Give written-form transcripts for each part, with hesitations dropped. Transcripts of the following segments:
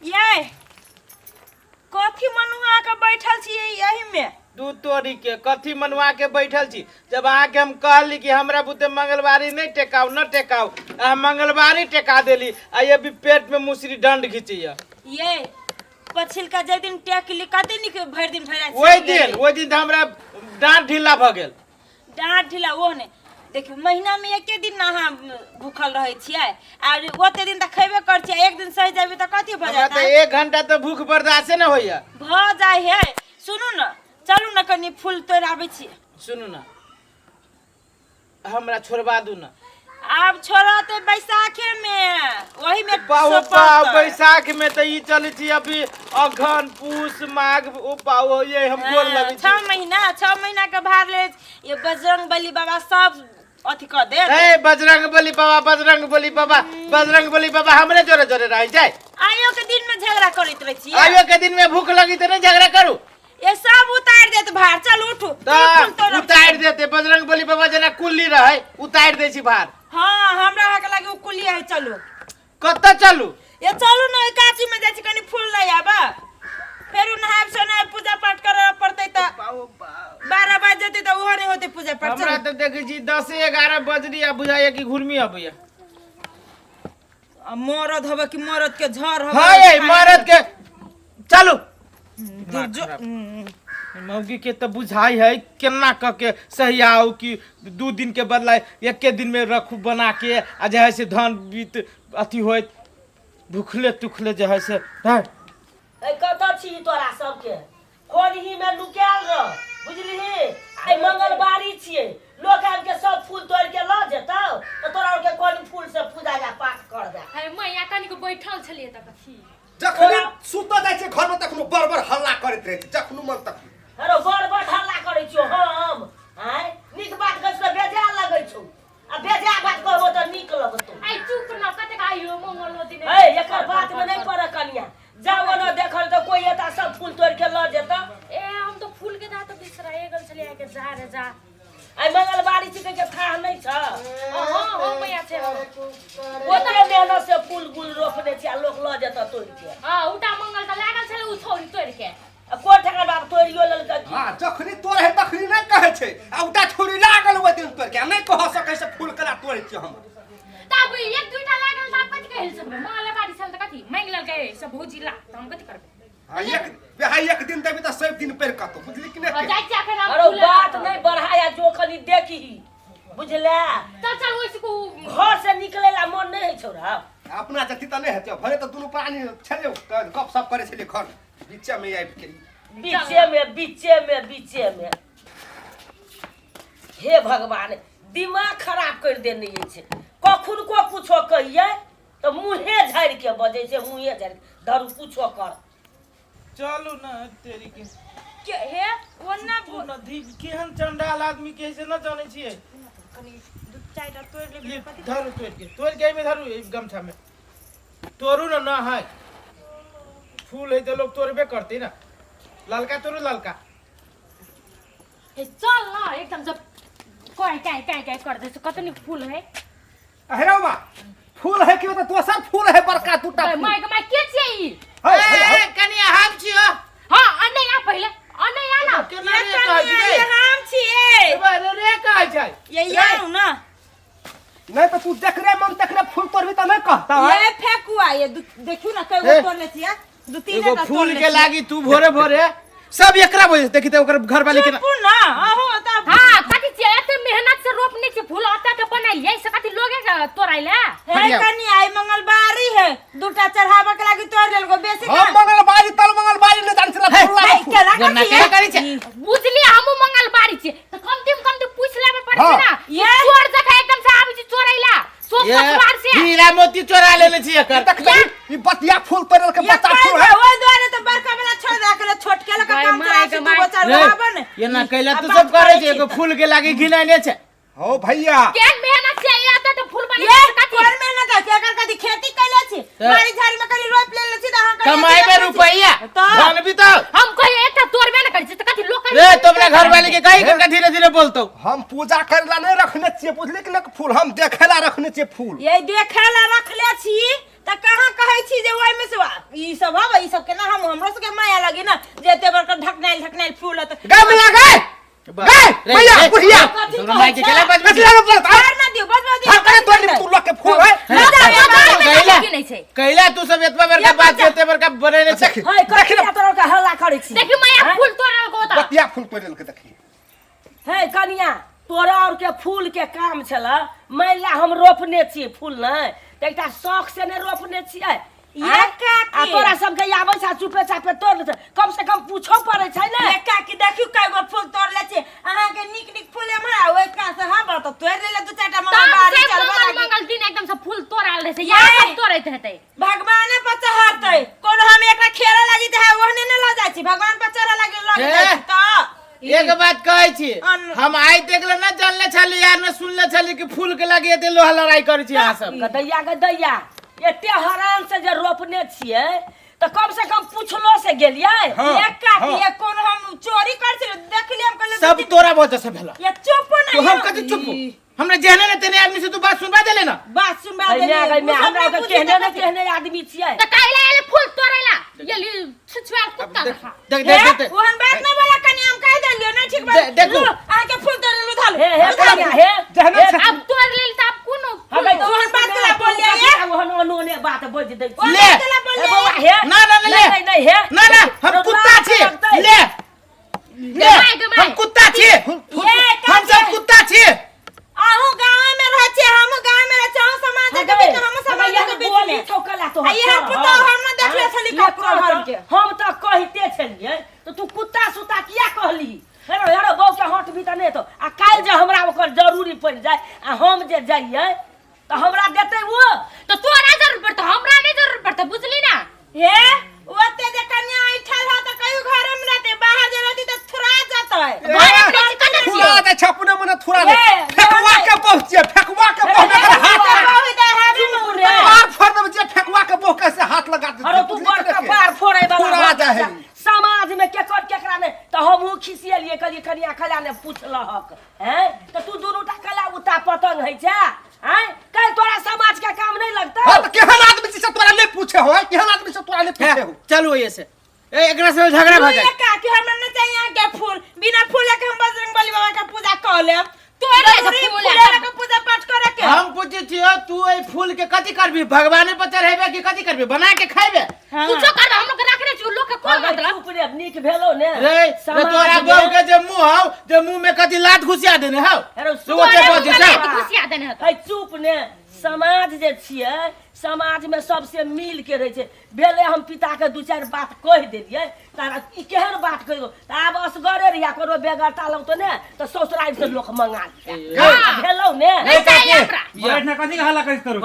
ये कथी मनुआ के बैठल छियै यही में? दू तोरी के कथी मनवा के बैठल छी। जब आके हम कहली कि हमरा बुते मंगलवारी नहीं टेकाऊ न टेकाऊ, मंगलवारी टेका देली। आ ये भी पेट में मुसरी डंड खींचिया। ये पछिलका जे दिन टेकली कते निक भर दिन भरा ओइ दिन तो हमरा डांट ढीला भ गेल। डांट ढीला वो ने देखियो महीना में एके दिन ना हम भूखल रहे छियै और ओते दिन त खैबे कर छियै। एक दिन सह जाबे त कथी भ जाता है? 1 घंटा तो भूख बर्दाश्त न होइया। भ जाय है। सुनू न चलू न कनी फूल तोड़ आबै छी। सुनू न हमरा छोड़वा दू न। अब छोड़ा तो बैसाखे में वही में बैसाख में तो ई चले छी अभी अघन पूस माघ ओ पाओ ये हम बोल लगी 6 महीना के भार ले ये बजरंग बली बाबा सब अथी कर दे। ए बजरंग बली बाबा हमरे जोरे जोरे रह जाए। आयो के दिन में झगड़ा करत रह छी। आयो के दिन में भूख लगी तो नहीं झगड़ा करू। ये सब उतार देत भार। चल उठू उतार देते बजरंग बली बाबा जना कुल्ली रहे उतार दे छी भार। हां हमरा हक लागे उ कुलिया है। चलो कत चलू? ये चलू न काची में जाय छी कनी फूल ले आबा। फेर नहाब सोना पूजा पाठ करे पड़ते त 12 बज जते त ओहो नहीं होते पूजा पाठ। हमरा त देखै छी 10 11 बजरी आ बुझाइए कि घुरमी आबैया। मरद हबे कि मरद के झर हबे? हां ये मरद के चलू। मौगी के तो बुझाई है केना क के सही आओ कि 2 दिन के बदला 1 दिन में रखू बना के आ जे है से धन बीत अथी होत भूखले तुखले जे है से ए कत छी तोरा सबके खोरही में लुकाल रह बुझलिही। आई मंगलवारी छियै लोग आब के सब फूल तोड़ के ल जेतौ त तोरा के कोन फूल से पूजा जा पाठ कर दे। अरे मैया कनी को बैठल छलिए त कथी जखनी सुत जाय छै घर में तखनो बरबर हल्ला करैत रहै छै जखनो मन तखनो। अरे बड़ हल्ला करै छियो हम आय नीक बात कहै छ बेजा लगै छौ आ बेजा बात कहबो त नीक लगतौ। आई चुप न कते आइयो मंगल दिन ए एकर बात में नहीं पड़ कनिया जाओ न देखल त कोई एता सब फूल तोड़ के ल जेता। ए हम तो फूल के दात बिसराए गल छलिए के जा रे जा। आई मंगलवारी छी के था नहीं छ। हां मैया छे ओते मेहनत से फूल गुल रोपने छी आ लोग ल जेता तोड़ के। हां उटा मंगल त लागल छले उ छोरी तोड़ के आ कोन ठका बाप तोड़ियो ललका की। हां जखनी तोड़ है तखनी नहीं कहै छै आ उटा छोरी लागल ओइ दिन तोड़ के नहीं कह सकै से फूल कला तोड़ छी हम। तब एक दुइटा लागल त कथि कहै सब मंगलवारी सन त कथि मंगल के सब भौजी ला त हम कथि करबे? हां एक दिन देबे त सब दिन पर कतो बुझली कि नहीं? जाय जा फेर हम अरे बात नहीं बढ़ाया जो खनी देखी बुझला। चल ओइसको घर से निकलेला मन नहीं है छोरा। अपना जति त नहीं हेतै भरे त दुनु प्राणी छले गप सप करे छले घर बीच में आबि के बीचे में हे भगवान दिमाग खराब कर देने छै। कखुन को कुछो कहिए तो मुंहे झाड़ के बजे छै मुंहे झाड़ धरू कुछो कर। चलू ना तेरी के हे ओना न धी केहन चंडाल आदमी के से न जाने छिए। कनी 2-4टा तोड़ ले कथि धरू तोड़ के में धरू गमछा में तोड़ू ना है फूल है तो लोग तोड़बे करते ना। ललका तोड़ू ललका। ए चल न एकदम जब कोई काय कर दे कतनी फूल है। अरे बा फूल है कि तो सब फूल है बड़का टूटा माय के छिए? ए कनिया हम छियो। हां अने आ पहिले अने आ ना केना रे कहै छी हम छिए रे कहै छै ये आउ ना। नहीं तो तू देख रे मन देख रे फूल तोड़बी त नहीं कहता ये फेकुआ ये देखियो ना कई तोड़ ले छिया 2-3 एगो फूल के लागी तू भोरे भोरे सब एकरा बोल देखी त ओकर घर वाली के ना फूल ना आहो त हां कथि छिए एते मेहनत से रोपने छी फूल आता के बनाइए से कथि लोगे तोड़ाइला। हे कनी आई मंगलवारी है 2टा चढ़ावा के लागी तोड़ लेल गो बेसी हम मंगलवारी तल मंगलवारी ने जान छला फूल के करी छै बुझली हम मंगलवारी छी त कम पूछ लेबे पड़े छै ना। ये चोर जका एकदम से आबी छी चोरैला सोच ससुरार से हीरा मोती चोरा लेने छी एकर ई बतिया फूल तोड़ल के बच्चा फूल है ओइ द्वारे तो बड़का वाला छोड़ दे के छोट के लगा काम करा छी तू बचा रहबे ने। ये ना कैला तो सब करे छै एगो फूल के लागी घिनाइने छै। हो भैया केन मेहनत से आता तो फूल बने ये कोन मेहनत है केकर कदी खेती कैले छी बारी झाड़ी में कनी रोप ले छी त हां कमाई में रुपैया धन भी तो हम कोई एकटा तोड़बे न करै छी त कथि लोक रे तुमने घर वाले के कहि के धीरे धीरे बोलतो। हम पूजा करला नहीं रखने छिए बुझली कि ना फूल हम देखेला रखने छिए फूल। ये देखेला रखले छी त कहां कहै छी जे ओइ में से ई सब हबे ई सब के ना हमरो सब के माया लगे ना जेते बड़का ढकनाइल फूल त गाय में लगा गए भैया बुढ़िया माई के केला बच ना दियो बजवा दियो करे तो तू लोग के फूल है की नहीं छै कैला तू सब एतबा बड़का बात करते बड़का बने ने देख हाय कथिया तोरा के हल्ला करै छी देखी माया फूल तोड़ल को त बतिया फूल पड़ल के देखी हे कनिया तोरा और के फूल के काम छला मैला हम रोपने छी फूल नै त एकटा शौक से ने रोपने छियै ये काकी आ तोरा सब के आबै छ चुपे चापे तोड़ दे कम से कम पूछो पड़े छै ने ये काकी देखियो कईगो फूल तोड़ले छी अहाँ के निक फूल हमरा ओइ का से हां त तोड़ लेले दू चारटा मंगल बारी चलबा लागी मंगल दिन एकदम से फूल तोड़ल रहे छै यार सब तोड़ैत हेतै भगवाने पर चढ़तै कोन हम एकरा खेला लागी त ओहने न ल जाय छी भगवान पर चढ़ा लागी लग जाय त एक बात कहै छी हम आइ देखले ना जानले छली यार न सुनले छली कि फूल के लगे एते लोहा लड़ाई करै छी अहाँ सब गदैया एते हरान से जे रोपने छियै त कम से कम पूछलो से गेलियै ये काकी ये कोन हम चोरी कर छी देख लियम कहले सब तोरा वजह से भेला ये चुप तो नहीं हम कथि चुप हमरा जेहने ने तेने आदमी से तू बात सुनबा देले ना बात सुनबा हमरा दे के कहने आदमी छियै त काइला एले फूल तोड़ैला येली छुछुआल कुत्ता देखा देख ओहन बात न बोला कनी हम कह देलियो नहीं ठीक बात देखो आके के फूल तोड़ लू धाल हे कनिया हे अब तोड़ लेल त अब कोनो ओहन बात कला बोल लिया ओहन ओने बात बोल दे ले बौआ हे ना ले नहीं हे ना हम कुत्ता छी ले हम कुत्ता छी हम सब कुत्ता छी आहू गांव में रह छी हम गांव में रह छी हम समाज के बीच हम समाज के बीच में ठोकला तो ये हम पुतो हम न देखले छली ककरो घर के हम त कहते छलिए तो तू कुत्ता सुता किया कहली हेरो बौ के हाथ भीतर नहीं तो आ काल जे हमरा ओकर जरूरी पड़ जाए आ हम जे जाइए तो हमरा देते वो तो तोरा जरूर पड़त हमरा नहीं जरूर पड़त बुझली ना हे ओते जे कन्या ऐठल ह त कहियो घर में रहते बाहर जे रहती त थुरा जातै घर में रह कत थुरा दे छपने मने थुरा दे फेकवा के पहुंचे फेकवा के पहुंचे हाथ पार फोड़ दे जे फेकवा के बोह कैसे हाथ लगा दे अरे तू बड़का पार फोड़े थुरा वाला जाए समाज में केकरा ने तो हम खिसियलिए कली कनिया खला ने पूछलहक हैं तो तू दुनूटा कला उता पतंग है छे हैं कल तोरा समाज का काम नहीं लगता हां तो केहन आदमी से तोरा नहीं पूछे हो केहन आदमी से तोरा नहीं पूछे हो चलो ये से एकरा से झगड़ा भ जाए का कि हमरा न चाहिए के फूल बिना फूल के हम बजरंगबली बाबा का पूजा कर लेब तोरे फूल के पूजा पाठ करे के हम पूछे छियो तू ए फूल के कथि करबी भगवाने पर चढ़ेबे कि कथि करबी बना के खाइबे कुछो कर हम लोग रखने छी लोग के कोन मतलब ऊपरे नीक भेलो ने रे तोरा बहू के जे मुंह हौ जे मुंह में कथि लात घुसिया देने हौ तू ओते बजे तोरे छ खुशिया देने हत है चुप ने समाज जे छिए समाज में सबसे मिल के रहे छे भेले हम पिता के दू चार बात कह देलिए तारा ई केहन बात कहियो आब असगरे रिया करो बेगरता लौ तो ने तो ससुराल से लोग मंगा भेलो ने नहीं चाहिए हमरा बैठना कथी हल्ला करिस करू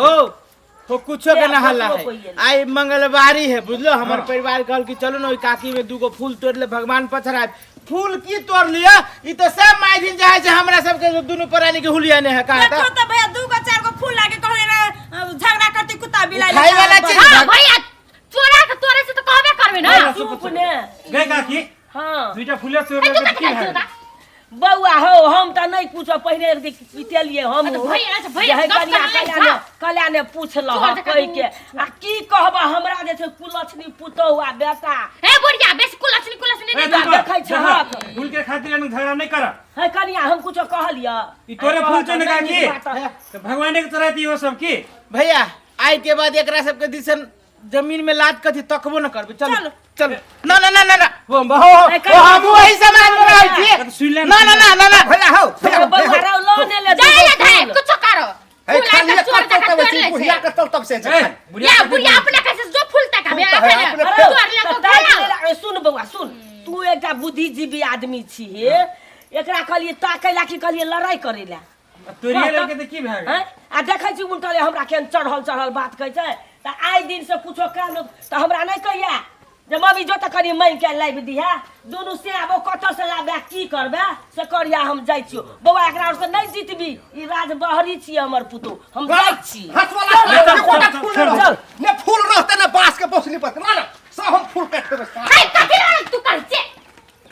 हो कुछो के ना हल्ला है आई मंगलवारी है बुझलो हमर परिवार कहल कि चलो ना ओई काकी में दूगो फूल तोड़ ले भगवान पछराए फूल की तोड़ लिया ई तो सब माई दिन जाए छै हमरा सब के दुनु प्राणी के हुलिया ने है कहा देखो त भैया दू गो चार गो फूल लागे कहले ना झगड़ा करती कुत्ता बिलाई खाई वाला चीज हां भैया चोरा के तोरे से तो कहबे करबे ना चुप ने गए काकी हां दुईटा फुलिया चोर तू के कथि की कहत है बौआ हो हम त नहीं कुछो पहिने एक दिन पिटेलिए हम भैया कल्या ने पूछल कह के आ की कहबा हमरा जे छै कुलछनी पुतौआ बेटा ए बुढ़िया बेसी कुलछनी ए नहीं देखै छ हक फूल के खातिर एनु झगड़ा नहीं कर है कनिया हम कुछो कहलिया ई तोरे फूल चोर काकी तो भगवान के चढ़ाती हो सब की भैया आई के बाद एकरा सब के दिसन जमीन में लात कथि तकबो न करबे चलो चलो ना ना ना ना वो हम वही समाज में रहै छी ना ना ना ना भैया हो बौआ रो लोने ले जाए ले भाई कुछ करो ए खाली चोर तब तक तब बुढ़िया के तब से ए या बुढ़िया अपने कैसे जो फूल तक हमें अपने तोर ले को खाया सुन बौआ सुन तू एकटा बुद्धिजीवी आदमी छी एकरा कहलिए ताकैला कि कहलिए लड़ाई करेला तोरिए लड़के त की भाग हैं आ देखै छी उल्टले हमरा केन चढ़ल बात कहै छै त आइ दिन से कुछो काम त हमरा नहीं कहिया जे मम्मी जो त कनी मांग के लाइब दिहा दुनु से आबो कत से लाबे की करबे से करिया हम जाई छियो बौआ एकरा और से नहीं जीतबी ई राज बहरी छी हमर पुतो हम जाई छी हाथ वाला फूल ने फूल रहते ना बांस के बोसली पर ना सब हम फूल काट देबे हाय कथि तू कर छे